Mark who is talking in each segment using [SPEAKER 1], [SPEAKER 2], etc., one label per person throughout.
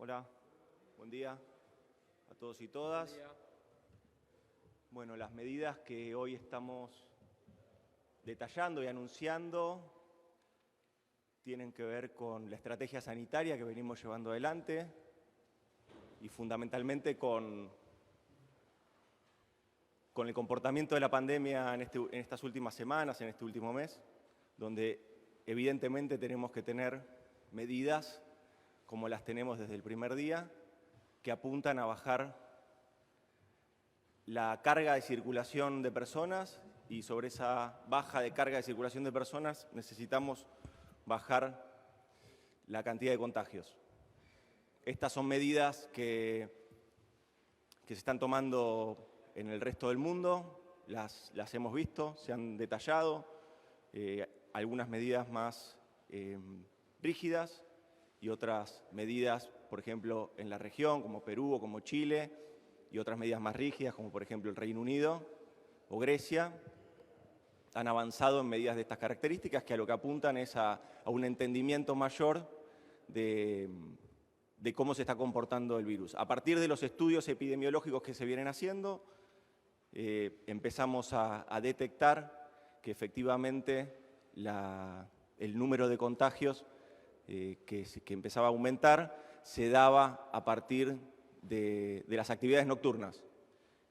[SPEAKER 1] Hola, buen día a todos y todas. Bueno, las medidas que hoy estamos detallando y anunciando tienen que ver con la estrategia sanitaria que venimos llevando adelante y fundamentalmente con el comportamiento de la pandemia en estas últimas semanas, en este último mes, donde evidentemente tenemos que tener medidas como las tenemos desde el primer día, que apuntan a bajar la carga de circulación de personas, y sobre esa baja de carga de circulación de personas necesitamos bajar la cantidad de contagios. Estas son medidas que se están tomando en el resto del mundo, las hemos visto, se han detallado, algunas medidas más rígidas y otras medidas, por ejemplo, en la región, como Perú o como Chile, y otras medidas más rígidas, como por ejemplo el Reino Unido o Grecia, han avanzado en medidas de estas características que a lo que apuntan es a un entendimiento mayor de cómo se está comportando el virus. A partir de los estudios epidemiológicos que se vienen haciendo, empezamos a detectar que efectivamente el número de contagios que empezaba a aumentar se daba a partir de las actividades nocturnas,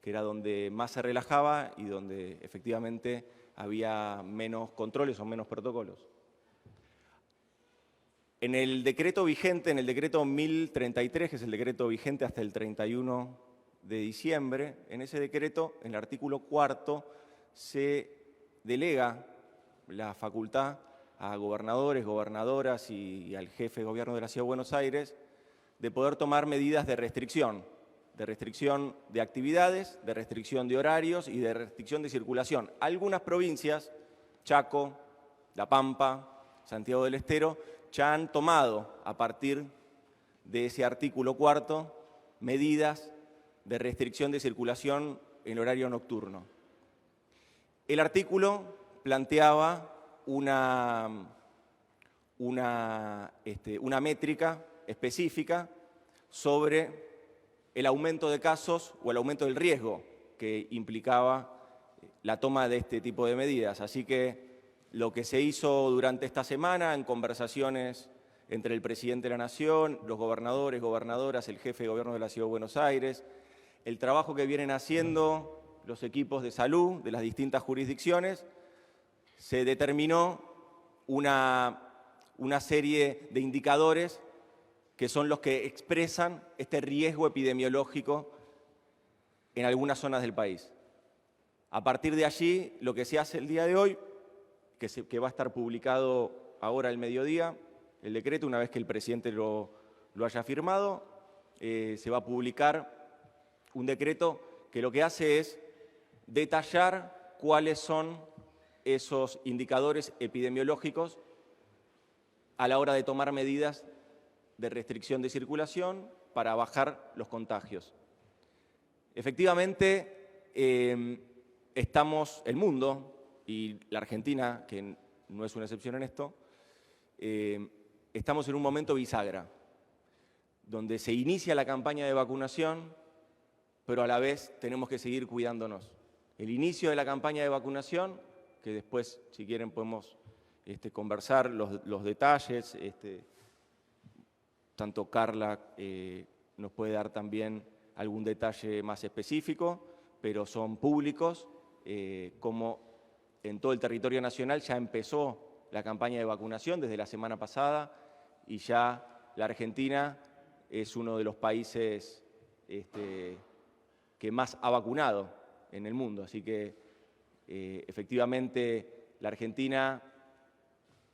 [SPEAKER 1] que era donde más se relajaba y donde efectivamente había menos controles o menos protocolos. En el decreto vigente, en el decreto 1033, que es el decreto vigente hasta el 31 de diciembre, en ese decreto, en el artículo 4, se delega la facultad a gobernadores, gobernadoras y al jefe de gobierno de la Ciudad de Buenos Aires de poder tomar medidas de restricción de actividades, de restricción de horarios y de restricción de circulación. Algunas provincias, Chaco, La Pampa, Santiago del Estero, ya han tomado a partir de ese artículo 4 medidas de restricción de circulación en el horario nocturno. El artículo planteaba una métrica específica sobre el aumento de casos o el aumento del riesgo que implicaba la toma de este tipo de medidas. Así que lo que se hizo durante esta semana en conversaciones entre el presidente de la Nación, los gobernadores, gobernadoras, el jefe de gobierno de la Ciudad de Buenos Aires, el trabajo que vienen haciendo los equipos de salud de las distintas jurisdicciones, se determinó una serie de indicadores que son los que expresan este riesgo epidemiológico en algunas zonas del país. A partir de allí, lo que se hace el día de hoy, que va a estar publicado ahora al mediodía, el decreto, una vez que el presidente lo haya firmado, se va a publicar un decreto que lo que hace es detallar cuáles son esos indicadores epidemiológicos a la hora de tomar medidas de restricción de circulación para bajar los contagios. Efectivamente, estamos, el mundo y la Argentina, que no es una excepción en esto, estamos en un momento bisagra, donde se inicia la campaña de vacunación, pero a la vez tenemos que seguir cuidándonos. El inicio de la campaña de vacunación, que después, si quieren, podemos conversar los detalles, tanto Carla nos puede dar también algún detalle más específico, pero son públicos, como en todo el territorio nacional ya empezó la campaña de vacunación desde la semana pasada y ya la Argentina es uno de los países que más ha vacunado en el mundo. Así que efectivamente la Argentina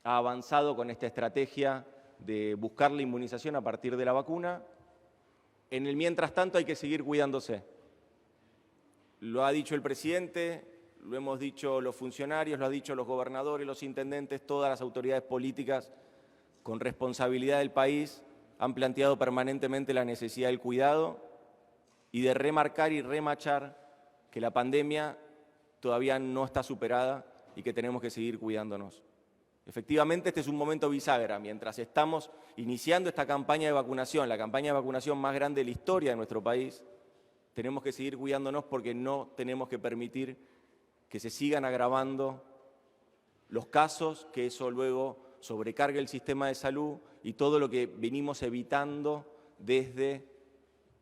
[SPEAKER 1] ha avanzado con esta estrategia de buscar la inmunización a partir de la vacuna. En el mientras tanto hay que seguir cuidándose. Lo ha dicho el presidente, lo hemos dicho los funcionarios, lo han dicho los gobernadores, los intendentes, todas las autoridades políticas con responsabilidad del país han planteado permanentemente la necesidad del cuidado y de remarcar y remachar que la pandemia todavía no está superada y que tenemos que seguir cuidándonos. Efectivamente, este es un momento bisagra. Mientras estamos iniciando esta campaña de vacunación, la campaña de vacunación más grande de la historia de nuestro país, tenemos que seguir cuidándonos porque no tenemos que permitir que se sigan agravando los casos, que eso luego sobrecargue el sistema de salud y todo lo que venimos evitando desde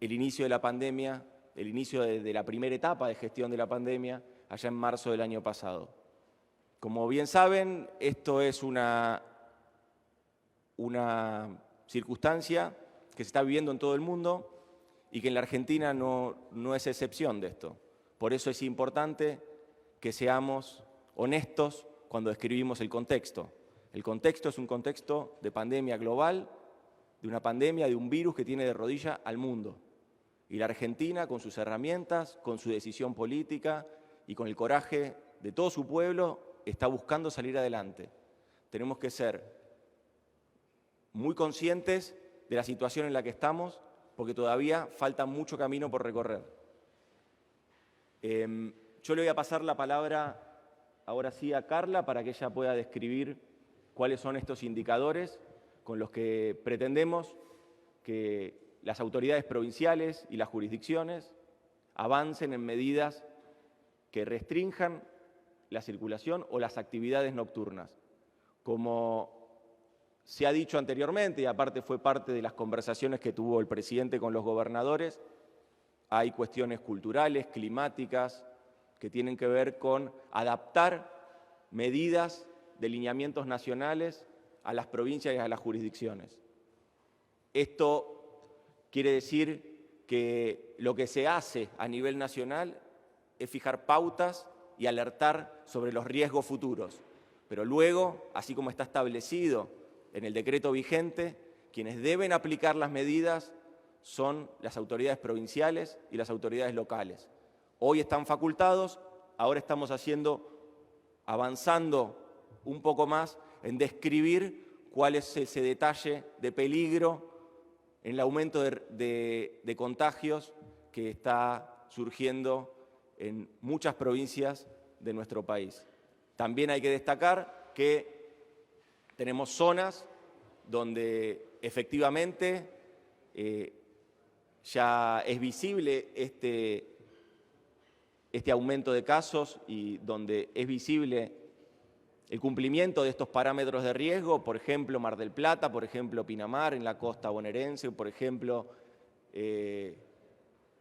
[SPEAKER 1] el inicio de la pandemia, el inicio de la primera etapa de gestión de la pandemia, allá en marzo del año pasado. Como bien saben, esto es una circunstancia que se está viviendo en todo el mundo y que en la Argentina no es excepción de esto. Por eso es importante que seamos honestos cuando describimos el contexto. El contexto es un contexto de pandemia global, de una pandemia, de un virus que tiene de rodilla al mundo. Y la Argentina, con sus herramientas, con su decisión política y con el coraje de todo su pueblo, está buscando salir adelante. Tenemos que ser muy conscientes de la situación en la que estamos, porque todavía falta mucho camino por recorrer. Yo le voy a pasar la palabra ahora sí a Carla para que ella pueda describir cuáles son estos indicadores con los que pretendemos que las autoridades provinciales y las jurisdicciones avancen en medidas que restrinjan la circulación o las actividades nocturnas. Como se ha dicho anteriormente, y aparte fue parte de las conversaciones que tuvo el presidente con los gobernadores, hay cuestiones culturales, climáticas, que tienen que ver con adaptar medidas de lineamientos nacionales a las provincias y a las jurisdicciones. Esto quiere decir que lo que se hace a nivel nacional es fijar pautas y alertar sobre los riesgos futuros. Pero luego, así como está establecido en el decreto vigente, quienes deben aplicar las medidas son las autoridades provinciales y las autoridades locales. Hoy están facultados, ahora estamos avanzando un poco más en describir cuál es ese detalle de peligro en el aumento de contagios que está surgiendo en muchas provincias de nuestro país. También hay que destacar que tenemos zonas donde efectivamente ya es visible este aumento de casos y donde es visible el cumplimiento de estos parámetros de riesgo, por ejemplo, Mar del Plata, por ejemplo, Pinamar, en la costa bonaerense, por ejemplo,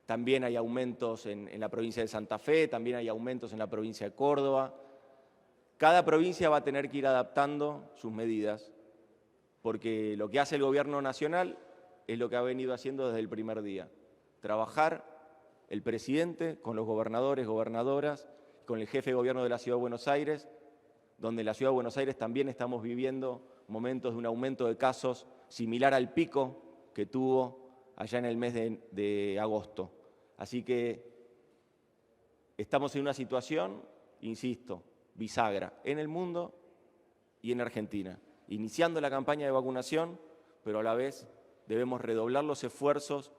[SPEAKER 1] también hay aumentos en la provincia de Santa Fe, también hay aumentos en la provincia de Córdoba. Cada provincia va a tener que ir adaptando sus medidas, porque lo que hace el Gobierno Nacional es lo que ha venido haciendo desde el primer día. Trabajar el presidente con los gobernadores, gobernadoras, con el jefe de gobierno de la Ciudad de Buenos Aires, donde en la Ciudad de Buenos Aires también estamos viviendo momentos de un aumento de casos similar al pico que tuvo allá en el mes de agosto. Así que estamos en una situación, insisto, bisagra en el mundo y en Argentina, iniciando la campaña de vacunación, pero a la vez debemos redoblar los esfuerzos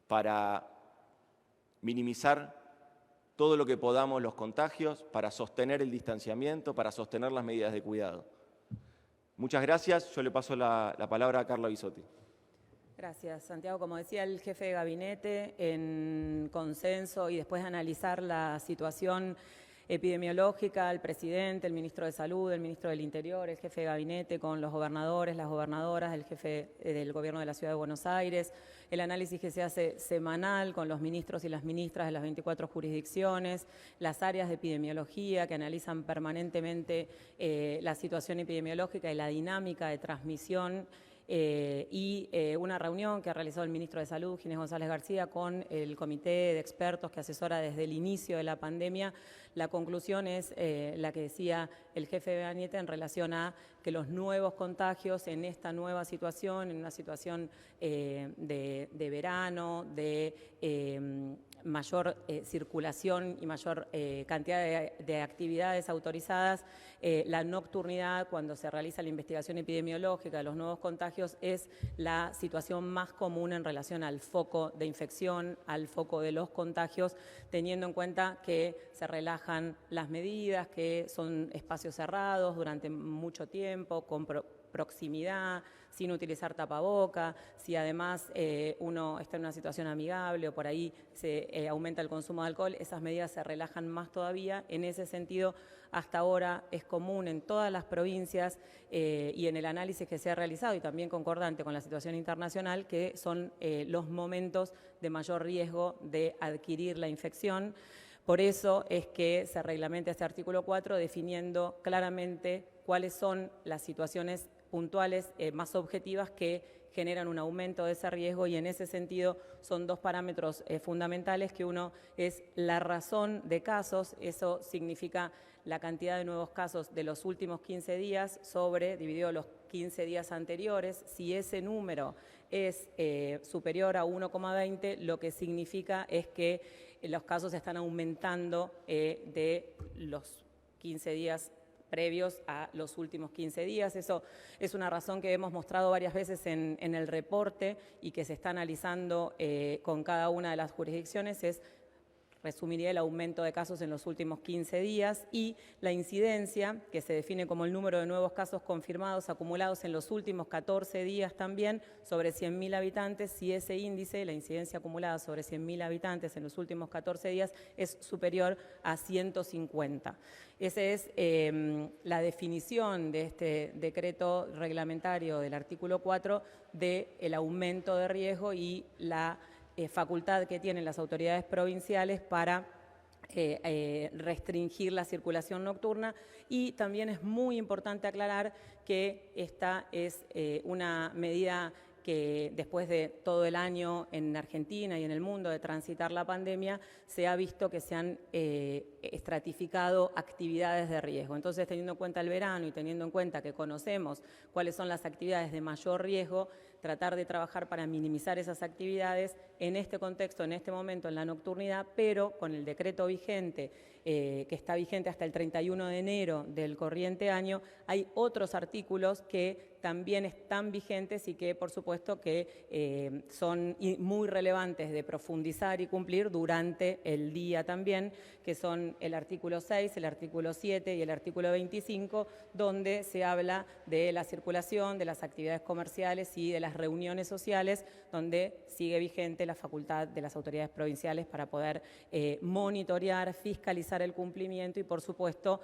[SPEAKER 1] para minimizar todo lo que podamos los contagios, para sostener el distanciamiento, para sostener las medidas de cuidado. Muchas gracias. Yo le paso la palabra a Carla Bisotti.
[SPEAKER 2] Gracias, Santiago. Como decía el jefe de gabinete, en consenso y después de analizar la situación epidemiológica, el presidente, el ministro de Salud, el ministro del Interior, el jefe de gabinete con los gobernadores, las gobernadoras, el jefe del gobierno de la Ciudad de Buenos Aires, el análisis que se hace semanal con los ministros y las ministras de las 24 jurisdicciones, las áreas de epidemiología que analizan permanentemente la situación epidemiológica y la dinámica de transmisión, y una reunión que ha realizado el ministro de Salud, Ginés González García, con el comité de expertos que asesora desde el inicio de la pandemia. La conclusión es la que decía el jefe de gabinete en relación a que los nuevos contagios en esta nueva situación, en una situación de verano, de mayor circulación y mayor cantidad de actividades autorizadas, la nocturnidad, cuando se realiza la investigación epidemiológica de los nuevos contagios, es la situación más común en relación al foco de infección, al foco de los contagios, teniendo en cuenta que se relajan las medidas, que son espacios cerrados durante mucho tiempo, con proximidad, sin utilizar tapaboca, si además uno está en una situación amigable o por ahí se aumenta el consumo de alcohol, esas medidas se relajan más todavía. En ese sentido, hasta ahora es común en todas las provincias y en el análisis que se ha realizado y también concordante con la situación internacional, que son los momentos de mayor riesgo de adquirir la infección. Por eso es que se reglamenta este artículo 4 definiendo claramente cuáles son las situaciones puntuales más objetivas que generan un aumento de ese riesgo, y en ese sentido son dos parámetros fundamentales, que uno es la razón de casos, eso significa la cantidad de nuevos casos de los últimos 15 días sobre, dividido los 15 días anteriores. Si ese número es superior a 1,20, lo que significa es que los casos están aumentando de los 15 días previos a los últimos 15 días. Eso es una razón que hemos mostrado varias veces en el reporte y que se está analizando con cada una de las jurisdicciones. Resumiría el aumento de casos en los últimos 15 días y la incidencia, que se define como el número de nuevos casos confirmados acumulados en los últimos 14 días también, sobre 100.000 habitantes, si ese índice, la incidencia acumulada sobre 100.000 habitantes en los últimos 14 días, es superior a 150. Esa es la definición de este decreto reglamentario del artículo 4 del aumento de riesgo y la facultad que tienen las autoridades provinciales para restringir la circulación nocturna. Y también es muy importante aclarar que esta es una medida que después de todo el año en Argentina y en el mundo de transitar la pandemia, se ha visto que se han estratificado actividades de riesgo. Entonces, teniendo en cuenta el verano y teniendo en cuenta que conocemos cuáles son las actividades de mayor riesgo, tratar de trabajar para minimizar esas actividades en este contexto, en este momento, en la nocturnidad, pero con el decreto vigente, que está vigente hasta el 31 de enero del corriente año, hay otros artículos que también están vigentes y que, por supuesto, que son muy relevantes de profundizar y cumplir durante el día también, que son el artículo 6, el artículo 7 y el artículo 25, donde se habla de la circulación, de las actividades comerciales y de las reuniones sociales, donde sigue vigente la facultad de las autoridades provinciales para poder monitorear, fiscalizar el cumplimiento y, por supuesto,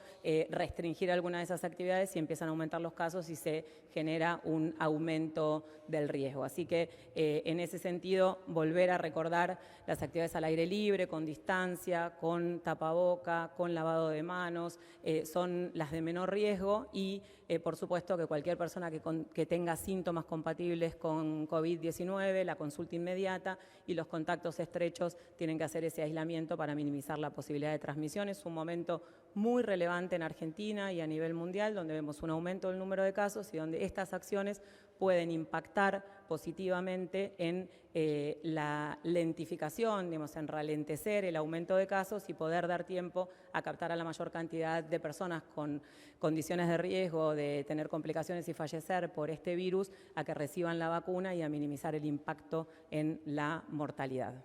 [SPEAKER 2] restringir alguna de esas actividades si empiezan a aumentar los casos y se genera un aumento del riesgo. Así que, en ese sentido, volver a recordar las actividades al aire libre, con distancia, con tapaboca, con lavado de manos, son las de menor riesgo y, por supuesto, que cualquier persona que tenga síntomas compatibles con COVID-19, la consulta inmediata y los contactos estrechos tienen que hacer ese aislamiento para minimizar la posibilidad de transmisión. Es un momento muy relevante en Argentina y a nivel mundial, donde vemos un aumento del número de casos y donde estas acciones pueden impactar positivamente en la lentificación, digamos, en ralentecer el aumento de casos y poder dar tiempo a captar a la mayor cantidad de personas con condiciones de riesgo de tener complicaciones y fallecer por este virus, a que reciban la vacuna y a minimizar el impacto en la mortalidad.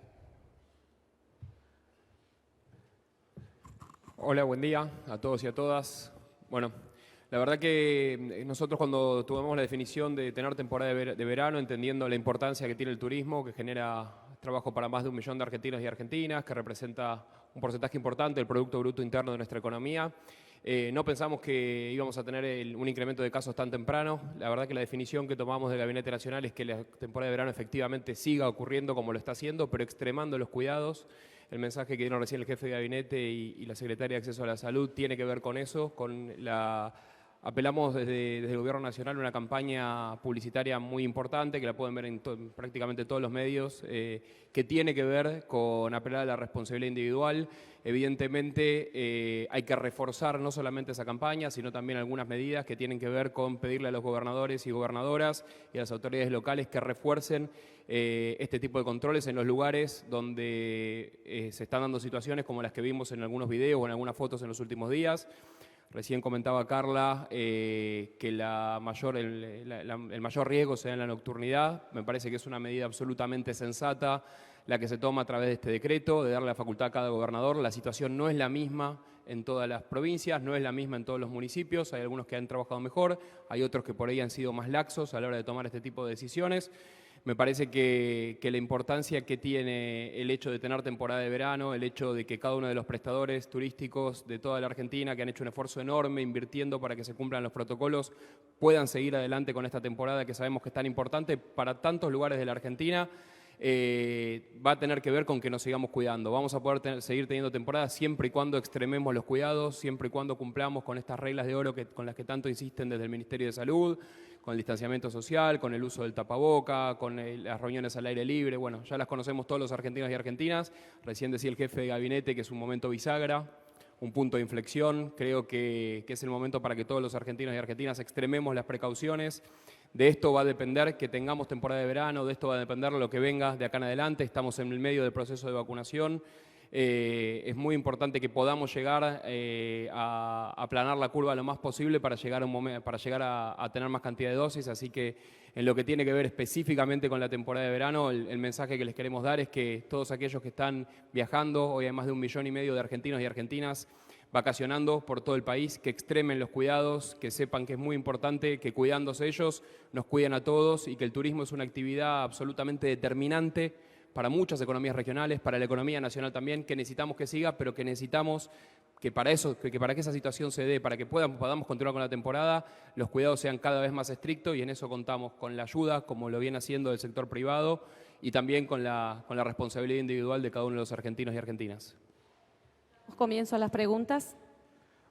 [SPEAKER 3] Hola, buen día a todos y a todas. Bueno, la verdad que nosotros cuando tuvimos la definición de tener temporada de verano, entendiendo la importancia que tiene el turismo, que genera trabajo para más de 1 millón de argentinos y argentinas, que representa un porcentaje importante del Producto Bruto Interno de nuestra economía, no pensamos que íbamos a tener un incremento de casos tan temprano. La verdad que la definición que tomamos del Gabinete Nacional es que la temporada de verano efectivamente siga ocurriendo como lo está haciendo, pero extremando los cuidados. El mensaje que dieron recién el jefe de gabinete y la secretaria de Acceso a la Salud tiene que ver con eso, con la Apelamos desde el Gobierno Nacional a una campaña publicitaria muy importante, que la pueden ver en prácticamente todos los medios, que tiene que ver con apelar a la responsabilidad individual. Evidentemente hay que reforzar no solamente esa campaña, sino también algunas medidas que tienen que ver con pedirle a los gobernadores y gobernadoras y a las autoridades locales que refuercen este tipo de controles en los lugares donde se están dando situaciones como las que vimos en algunos videos o en algunas fotos en los últimos días. Recién comentaba Carla que el mayor riesgo se da en la nocturnidad. Me parece que es una medida absolutamente sensata la que se toma a través de este decreto, de darle la facultad a cada gobernador. La situación no es la misma en todas las provincias, no es la misma en todos los municipios. Hay algunos que han trabajado mejor, hay otros que por ahí han sido más laxos a la hora de tomar este tipo de decisiones. Me parece que la importancia que tiene el hecho de tener temporada de verano, el hecho de que cada uno de los prestadores turísticos de toda la Argentina, que han hecho un esfuerzo enorme invirtiendo para que se cumplan los protocolos, puedan seguir adelante con esta temporada que sabemos que es tan importante para tantos lugares de la Argentina, va a tener que ver con que nos sigamos cuidando. Vamos a poder seguir teniendo temporadas siempre y cuando extrememos los cuidados, siempre y cuando cumplamos con estas reglas de oro con las que tanto insisten desde el Ministerio de Salud, con el distanciamiento social, con el uso del tapaboca, con las reuniones al aire libre. Bueno, ya las conocemos todos los argentinos y argentinas. Recién decía el jefe de gabinete que es un momento bisagra, un punto de inflexión. Creo que es el momento para que todos los argentinos y argentinas extrememos las precauciones. De esto va a depender que tengamos temporada de verano, de esto va a depender lo que venga de acá en adelante. Estamos en el medio del proceso de vacunación. Es muy importante que podamos llegar a aplanar la curva lo más posible para llegar a tener más cantidad de dosis. Así que en lo que tiene que ver específicamente con la temporada de verano, el mensaje que les queremos dar es que todos aquellos que están viajando, hoy hay más de 1,5 millones de argentinos y argentinas vacacionando por todo el país, que extremen los cuidados, que sepan que es muy importante que cuidándose ellos nos cuiden a todos y que el turismo es una actividad absolutamente determinante para muchas economías regionales, para la economía nacional también, que necesitamos que siga, pero que necesitamos que para que esa situación se dé, para que podamos continuar con la temporada, los cuidados sean cada vez más estrictos y en eso contamos con la ayuda, como lo viene haciendo el sector privado, y también con la responsabilidad individual de cada uno de los argentinos y argentinas.
[SPEAKER 4] Comienzo las preguntas.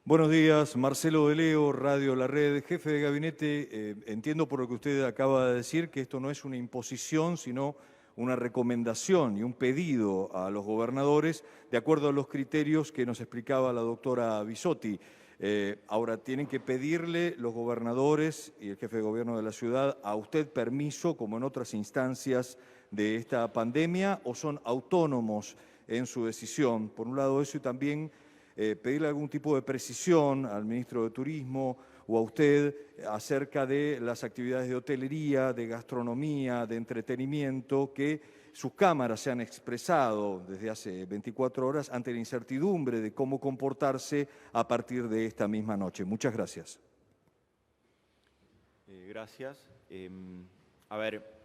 [SPEAKER 5] Buenos días, Marcelo de Leo, Radio La Red. Jefe de gabinete, entiendo por lo que usted acaba de decir que esto no es una imposición, sino una recomendación y un pedido a los gobernadores de acuerdo a los criterios que nos explicaba la doctora Bisotti. Ahora, ¿tienen que pedirle los gobernadores y el jefe de gobierno de la ciudad a usted permiso, como en otras instancias de esta pandemia, o son autónomos en su decisión? Por un lado eso, y también pedirle algún tipo de precisión al ministro de Turismo o a usted acerca de las actividades de hotelería, de gastronomía, de entretenimiento, que sus cámaras se han expresado desde hace 24 horas ante la incertidumbre de cómo comportarse a partir de esta misma noche. Muchas gracias.
[SPEAKER 1] Gracias. A ver,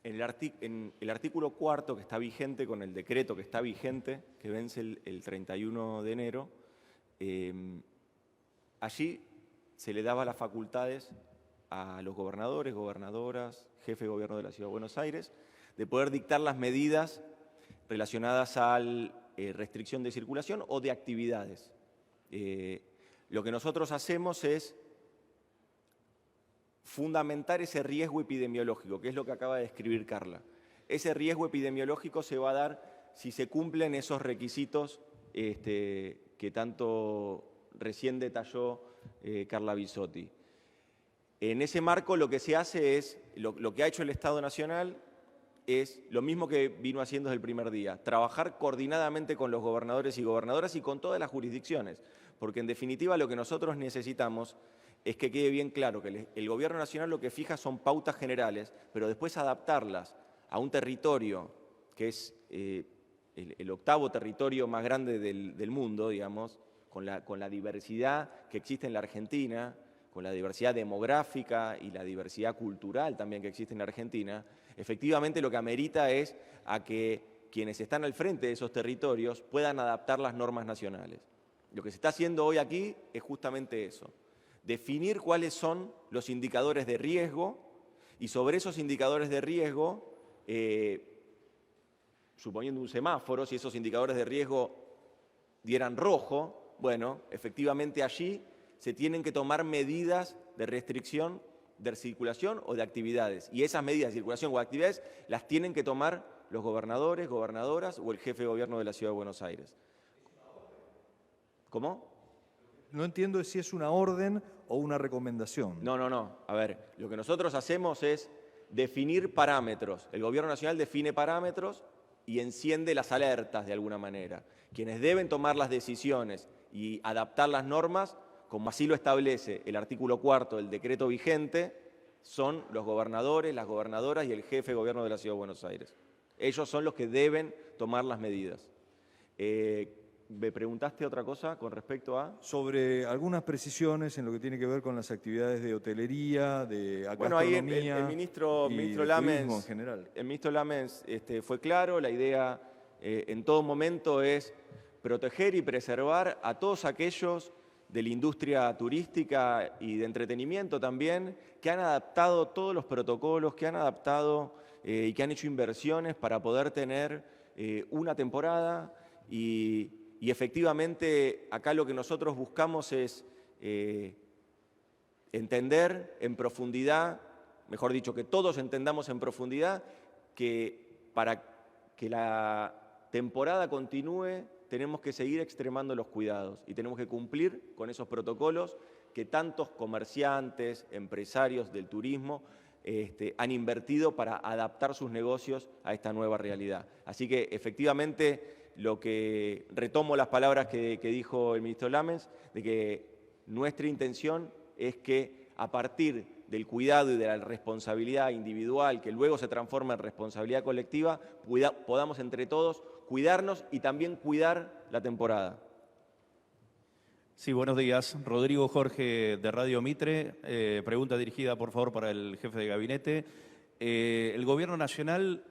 [SPEAKER 1] en el artículo 4 que está vigente, con el decreto que está vigente, que vence el 31 de enero, allí se le daba las facultades a los gobernadores, gobernadoras, jefe de gobierno de la Ciudad de Buenos Aires, de poder dictar las medidas relacionadas a restricción de circulación o de actividades. Lo que nosotros hacemos es fundamentar ese riesgo epidemiológico, que es lo que acaba de describir Carla. Ese riesgo epidemiológico se va a dar si se cumplen esos requisitos que tanto recién detalló Carla Bisotti. En ese marco lo que se hace es, lo que ha hecho el Estado Nacional es lo mismo que vino haciendo desde el primer día, trabajar coordinadamente con los gobernadores y gobernadoras y con todas las jurisdicciones, porque en definitiva lo que nosotros necesitamos es que quede bien claro que el Gobierno Nacional lo que fija son pautas generales, pero después adaptarlas a un territorio que es el octavo territorio más grande del mundo, digamos, con la diversidad que existe en la Argentina, con la diversidad demográfica y la diversidad cultural también que existe en la Argentina, efectivamente lo que amerita es a que quienes están al frente de esos territorios puedan adaptar las normas nacionales. Lo que se está haciendo hoy aquí es justamente eso. Definir cuáles son los indicadores de riesgo y sobre esos indicadores de riesgo, suponiendo un semáforo, si esos indicadores de riesgo dieran rojo, bueno, efectivamente allí se tienen que tomar medidas de restricción de circulación o de actividades. Y esas medidas de circulación o de actividades las tienen que tomar los gobernadores, gobernadoras o el jefe de gobierno de la Ciudad de Buenos Aires. ¿Cómo?
[SPEAKER 5] No entiendo si es una orden o una recomendación.
[SPEAKER 1] No. A ver, lo que nosotros hacemos es definir parámetros. El Gobierno Nacional define parámetros y enciende las alertas de alguna manera. Quienes deben tomar las decisiones y adaptar las normas, como así lo establece el artículo 4 del decreto vigente, son los gobernadores, las gobernadoras y el jefe de gobierno de la Ciudad de Buenos Aires. Ellos son los que deben tomar las medidas. ¿Me preguntaste otra cosa con respecto a...?
[SPEAKER 5] Sobre algunas precisiones en lo que tiene que ver con las actividades de hotelería, de gastronomía.
[SPEAKER 1] Bueno, ahí el ministro Lammens,
[SPEAKER 5] en general.
[SPEAKER 1] El ministro Lammens fue claro, la idea en todo momento es proteger y preservar a todos aquellos de la industria turística y de entretenimiento también, que han adaptado todos los protocolos, que han adaptado y que han hecho inversiones para poder tener una temporada y efectivamente acá lo que nosotros buscamos es entender en profundidad, mejor dicho, que todos entendamos en profundidad que para que la temporada continúe tenemos que seguir extremando los cuidados y tenemos que cumplir con esos protocolos que tantos comerciantes, empresarios del turismo han invertido para adaptar sus negocios a esta nueva realidad. Así que efectivamente lo que retomo las palabras que dijo el ministro Lammens, de que nuestra intención es que a partir del cuidado y de la responsabilidad individual, que luego se transforma en responsabilidad colectiva, podamos entre todos cuidarnos y también cuidar la temporada.
[SPEAKER 6] Sí, buenos días. Rodrigo Jorge de Radio Mitre. Pregunta dirigida, por favor, para el jefe de gabinete. El Gobierno Nacional,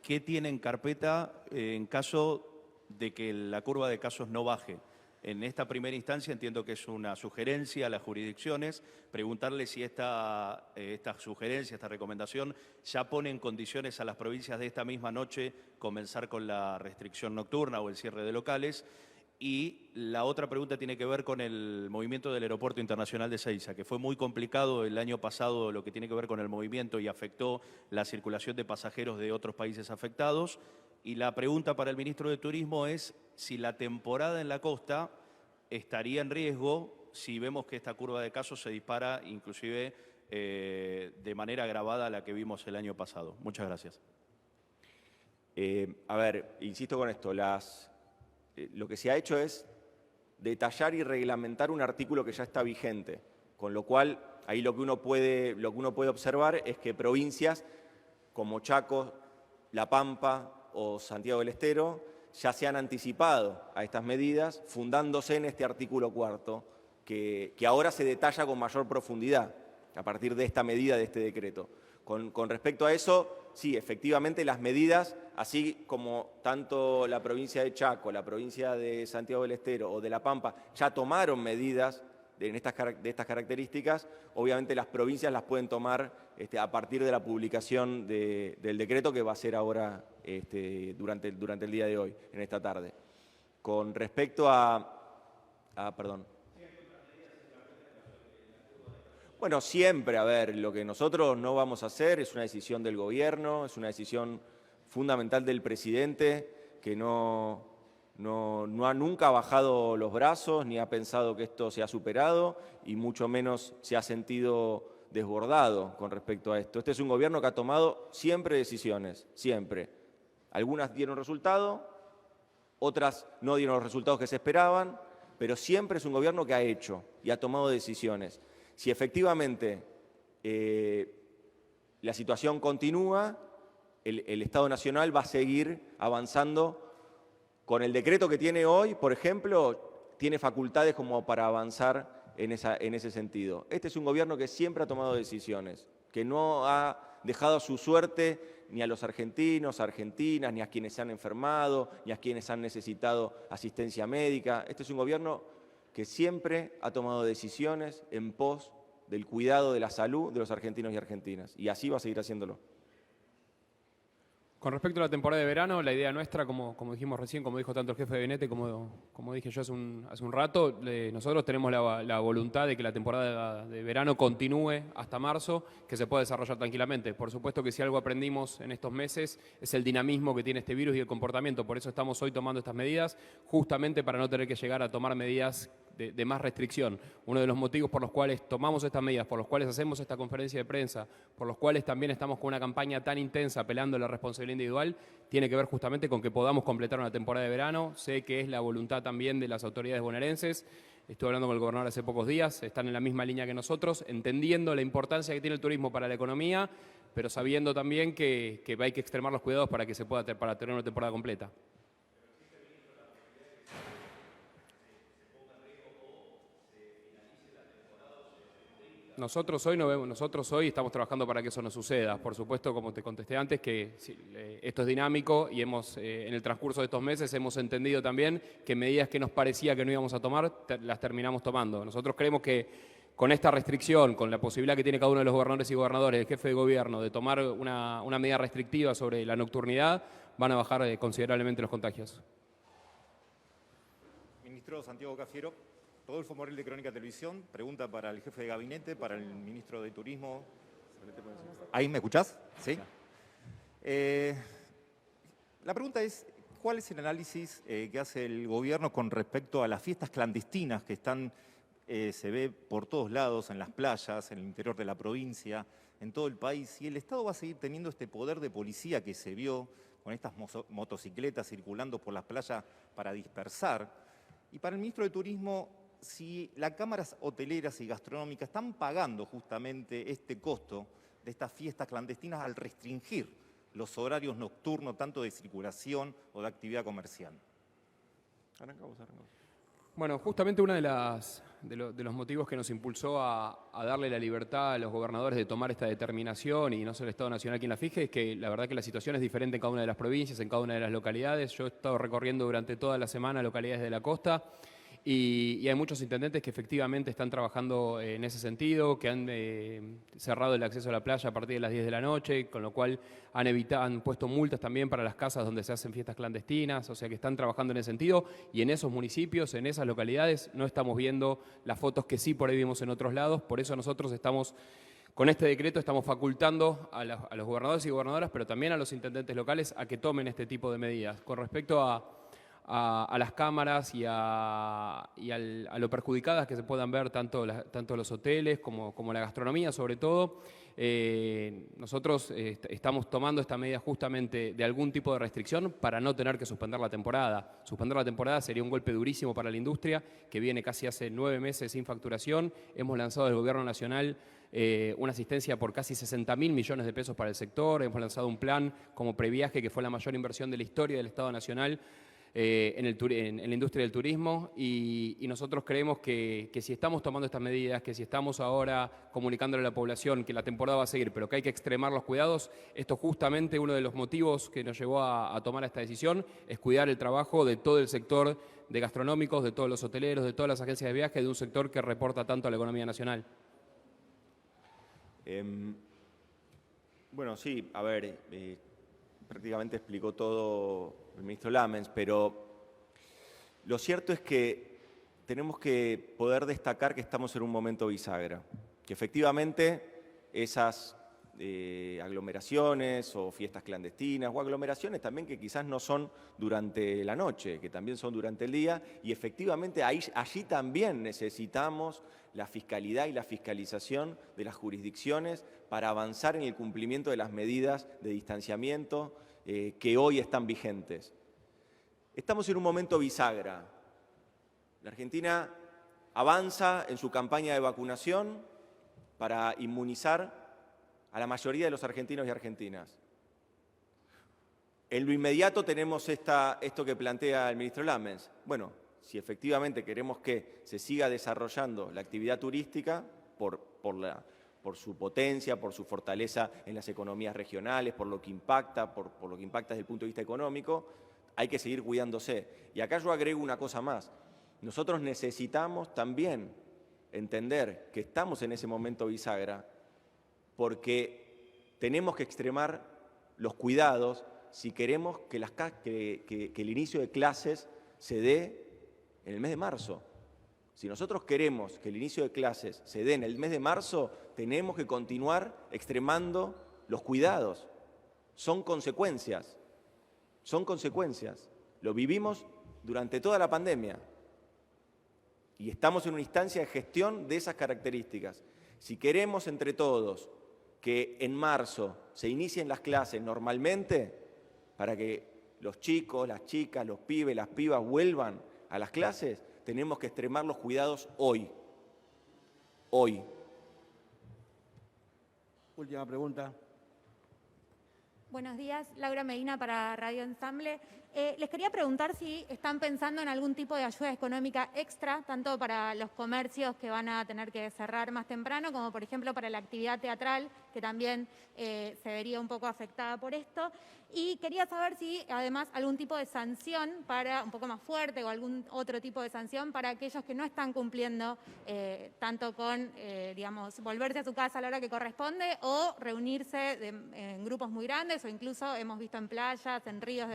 [SPEAKER 6] ¿qué tiene en carpeta en caso de que la curva de casos no baje? En esta primera instancia entiendo que es una sugerencia a las jurisdicciones, preguntarle si esta sugerencia, esta recomendación, ya pone en condiciones a las provincias de esta misma noche comenzar con la restricción nocturna o el cierre de locales. Y la otra pregunta tiene que ver con el movimiento del Aeropuerto Internacional de Ezeiza, que fue muy complicado el año pasado lo que tiene que ver con el movimiento y afectó la circulación de pasajeros de otros países afectados. Y la pregunta para el ministro de Turismo es si la temporada en la costa estaría en riesgo si vemos que esta curva de casos se dispara inclusive de manera agravada a la que vimos el año pasado. Muchas gracias.
[SPEAKER 1] A ver, insisto con esto, lo que se ha hecho es detallar y reglamentar un artículo que ya está vigente, con lo cual ahí lo que uno puede observar es que provincias como Chaco, La Pampa o Santiago del Estero ya se han anticipado a estas medidas fundándose en este artículo 4 que ahora se detalla con mayor profundidad a partir de esta medida, de este decreto. Con respecto a eso, sí, efectivamente las medidas, así como tanto la provincia de Chaco, la provincia de Santiago del Estero o de La Pampa ya tomaron medidas de estas características, obviamente las provincias las pueden tomar a partir de la publicación del decreto que va a ser ahora durante el día de hoy, en esta tarde. Con respecto perdón. Bueno, siempre, a ver, lo que nosotros no vamos a hacer es una decisión del gobierno, es una decisión fundamental del presidente que no ha nunca bajado los brazos ni ha pensado que esto se ha superado y mucho menos se ha sentido desbordado con respecto a esto. Este es un gobierno que ha tomado siempre decisiones, siempre. Algunas dieron resultado, otras no dieron los resultados que se esperaban, pero siempre es un gobierno que ha hecho y ha tomado decisiones. Si efectivamente la situación continúa, el Estado Nacional va a seguir avanzando. Con el decreto que tiene hoy, por ejemplo, tiene facultades como para avanzar en ese sentido. Este es un gobierno que siempre ha tomado decisiones, que no ha dejado a su suerte ni a los argentinos, argentinas, ni a quienes se han enfermado, ni a quienes han necesitado asistencia médica. Este es un gobierno que siempre ha tomado decisiones en pos del cuidado de la salud de los argentinos y argentinas. Y así va a seguir haciéndolo.
[SPEAKER 3] Con respecto a la temporada de verano, la idea nuestra, como dijimos recién, como dijo tanto el jefe de gabinete como dije yo hace un rato, nosotros tenemos la voluntad de que la temporada de verano continúe hasta marzo, que se pueda desarrollar tranquilamente. Por supuesto que si algo aprendimos en estos meses es el dinamismo que tiene este virus y el comportamiento. Por eso estamos hoy tomando estas medidas, justamente para no tener que llegar a tomar medidas de más restricción. Uno de los motivos por los cuales tomamos estas medidas, por los cuales hacemos esta conferencia de prensa, por los cuales también estamos con una campaña tan intensa apelando a la responsabilidad individual, tiene que ver justamente con que podamos completar una temporada de verano. Sé que es la voluntad también de las autoridades bonaerenses. Estuve hablando con el gobernador hace pocos días, están en la misma línea que nosotros, entendiendo la importancia que tiene el turismo para la economía, pero sabiendo también que hay que extremar los cuidados para que se pueda para tener una temporada completa. Nosotros hoy estamos trabajando para que eso no suceda. Por supuesto, como te contesté antes, que esto es dinámico y en el transcurso de estos meses hemos entendido también que medidas que nos parecía que no íbamos a tomar, las terminamos tomando. Nosotros creemos que con esta restricción, con la posibilidad que tiene cada uno de los gobernadores y gobernadores, el jefe de gobierno, de tomar una medida restrictiva sobre la nocturnidad, van a bajar considerablemente los contagios.
[SPEAKER 7] Ministro Santiago Cafiero. Rodolfo Morel de Crónica Televisión, pregunta para el jefe de gabinete, para el ministro de Turismo. ¿Ahí me escuchás? ¿Sí? La pregunta es, ¿cuál es el análisis que hace el gobierno con respecto a las fiestas clandestinas que se ve por todos lados, en las playas, en el interior de la provincia, en todo el país? ¿Y el Estado va a seguir teniendo este poder de policía que se vio con estas motocicletas circulando por las playas para dispersar? Y para el ministro de Turismo, si las cámaras hoteleras y gastronómicas están pagando justamente este costo de estas fiestas clandestinas al restringir los horarios nocturnos, tanto de circulación o de actividad comercial.
[SPEAKER 1] Arrancamos.
[SPEAKER 3] Bueno, justamente uno de los motivos que nos impulsó a darle la libertad a los gobernadores de tomar esta determinación y no ser el Estado Nacional quien la fije es que la verdad que la situación es diferente en cada una de las provincias, en cada una de las localidades. Yo he estado recorriendo durante toda la semana localidades de la costa y hay muchos intendentes que efectivamente están trabajando en ese sentido, que han cerrado el acceso a la playa a partir de las 10 de la noche, con lo cual han puesto multas también para las casas donde se hacen fiestas clandestinas, o sea que están trabajando en ese sentido y en esos municipios, en esas localidades, no estamos viendo las fotos que sí por ahí vimos en otros lados, por eso nosotros con este decreto estamos facultando a los gobernadores y gobernadoras, pero también a los intendentes locales a que tomen este tipo de medidas. Con respecto a las cámaras y a lo perjudicadas que se puedan ver tanto los hoteles como la gastronomía sobre todo, nosotros estamos tomando esta medida justamente de algún tipo de restricción para no tener que suspender la temporada. Suspender la temporada sería un golpe durísimo para la industria que viene casi hace 9 meses sin facturación. Hemos lanzado del Gobierno Nacional una asistencia por casi 60.000 millones de pesos para el sector. Hemos lanzado un plan como previaje que fue la mayor inversión de la historia del Estado Nacional en la industria del turismo y nosotros creemos que si estamos tomando estas medidas, que si estamos ahora comunicándole a la población que la temporada va a seguir, pero que hay que extremar los cuidados, esto justamente uno de los motivos que nos llevó a tomar esta decisión es cuidar el trabajo de todo el sector de gastronómicos, de todos los hoteleros, de todas las agencias de viaje, de un sector que reporta tanto a la economía nacional.
[SPEAKER 1] Bueno, sí, a ver, prácticamente explicó todo el ministro Lamens, pero lo cierto es que tenemos que poder destacar que estamos en un momento bisagra, que efectivamente esas aglomeraciones o fiestas clandestinas o aglomeraciones también que quizás no son durante la noche, que también son durante el día y efectivamente allí también necesitamos la fiscalidad y la fiscalización de las jurisdicciones para avanzar en el cumplimiento de las medidas de distanciamiento que hoy están vigentes. Estamos en un momento bisagra. La Argentina avanza en su campaña de vacunación para inmunizar a la mayoría de los argentinos y argentinas. En lo inmediato tenemos esto que plantea el ministro Lamens. Bueno, si efectivamente queremos que se siga desarrollando la actividad turística por su potencia, por su fortaleza en las economías regionales, por lo que impacta, por lo que impacta desde el punto de vista económico, hay que seguir cuidándose. Y acá yo agrego una cosa más. Nosotros necesitamos también entender que estamos en ese momento bisagra porque tenemos que extremar los cuidados si queremos que el inicio de clases se dé en el mes de marzo. Si nosotros queremos que el inicio de clases se dé en el mes de marzo, tenemos que continuar extremando los cuidados. Son consecuencias. Lo vivimos durante toda la pandemia y estamos en una instancia de gestión de esas características. Si queremos entre todos que en marzo se inicien las clases normalmente, para que los chicos, las chicas, los pibes, las pibas vuelvan a las clases, tenemos que extremar los cuidados hoy. Hoy.
[SPEAKER 8] Última pregunta.
[SPEAKER 9] Buenos días, Laura Medina para Radio Ensamble. Les quería preguntar si están pensando en algún tipo de ayuda económica extra, tanto para los comercios que van a tener que cerrar más temprano, como por ejemplo para la actividad teatral, que también se vería un poco afectada por esto. Y quería saber si además algún tipo de sanción para un poco más fuerte o algún otro tipo de sanción para aquellos que no están cumpliendo tanto con, digamos, volverse a su casa a la hora que corresponde o reunirse en grupos muy grandes o incluso hemos visto en playas, en ríos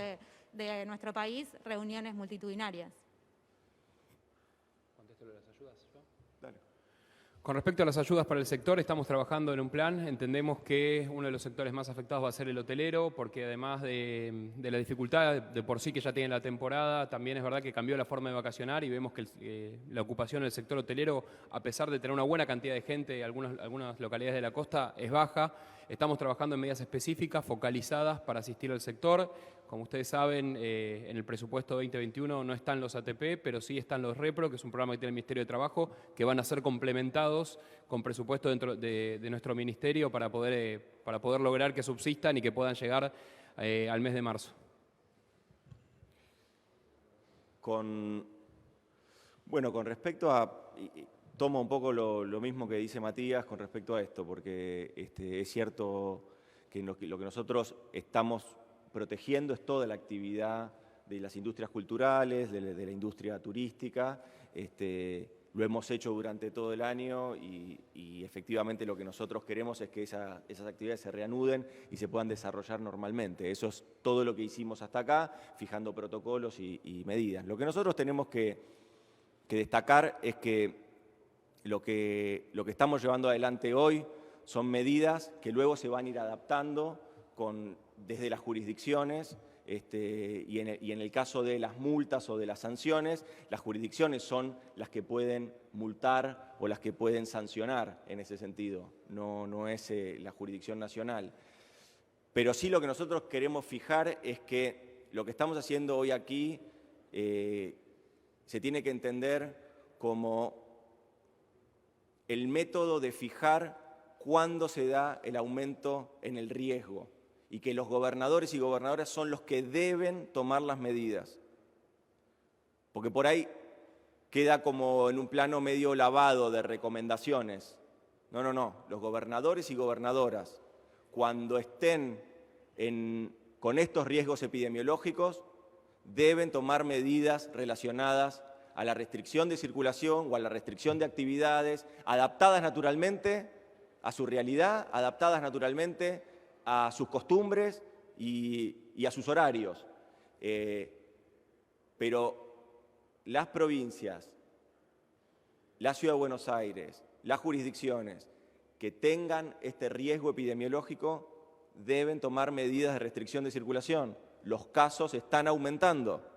[SPEAKER 9] de nuestro país, reuniones multitudinarias.
[SPEAKER 3] ¿Contesto lo de las ayudas yo?
[SPEAKER 1] Dale.
[SPEAKER 3] Con respecto a las ayudas para el sector, estamos trabajando en un plan. Entendemos que uno de los sectores más afectados va a ser el hotelero, porque además de la dificultad de por sí que ya tiene la temporada, también es verdad que cambió la forma de vacacionar y vemos que la ocupación del sector hotelero, a pesar de tener una buena cantidad de gente, algunas localidades de la costa, es baja. Estamos trabajando en medidas específicas, focalizadas para asistir al sector. Como ustedes saben, en el presupuesto 2021 no están los ATP, pero sí están los REPRO, que es un programa que tiene el Ministerio de Trabajo, que van a ser complementados con presupuesto dentro de nuestro ministerio para poder lograr que subsistan y que puedan llegar al mes de marzo.
[SPEAKER 1] Con respecto a... Tomo un poco lo mismo que dice Matías con respecto a esto, porque es cierto que lo que nosotros estamos protegiendo es toda la actividad de las industrias culturales, de la industria turística. Lo hemos hecho durante todo el año y efectivamente lo que nosotros queremos es que esas actividades se reanuden y se puedan desarrollar normalmente. Eso es todo lo que hicimos hasta acá, fijando protocolos y medidas. Lo que nosotros tenemos que destacar es que lo que estamos llevando adelante hoy son medidas que luego se van a ir adaptando desde las jurisdicciones y en el caso de las multas o de las sanciones, las jurisdicciones son las que pueden multar o las que pueden sancionar en ese sentido, no es la jurisdicción nacional. Pero sí lo que nosotros queremos fijar es que lo que estamos haciendo hoy aquí se tiene que entender como el método de fijar cuándo se da el aumento en el riesgo y que los gobernadores y gobernadoras son los que deben tomar las medidas. Porque por ahí queda como en un plano medio lavado de recomendaciones. No. Los gobernadores y gobernadoras, cuando estén con estos riesgos epidemiológicos, deben tomar medidas relacionadas a la restricción de circulación o a la restricción de actividades, adaptadas naturalmente a su realidad, adaptadas naturalmente a sus costumbres y a sus horarios. Pero las provincias, la Ciudad de Buenos Aires, las jurisdicciones que tengan este riesgo epidemiológico deben tomar medidas de restricción de circulación. Los casos están aumentando.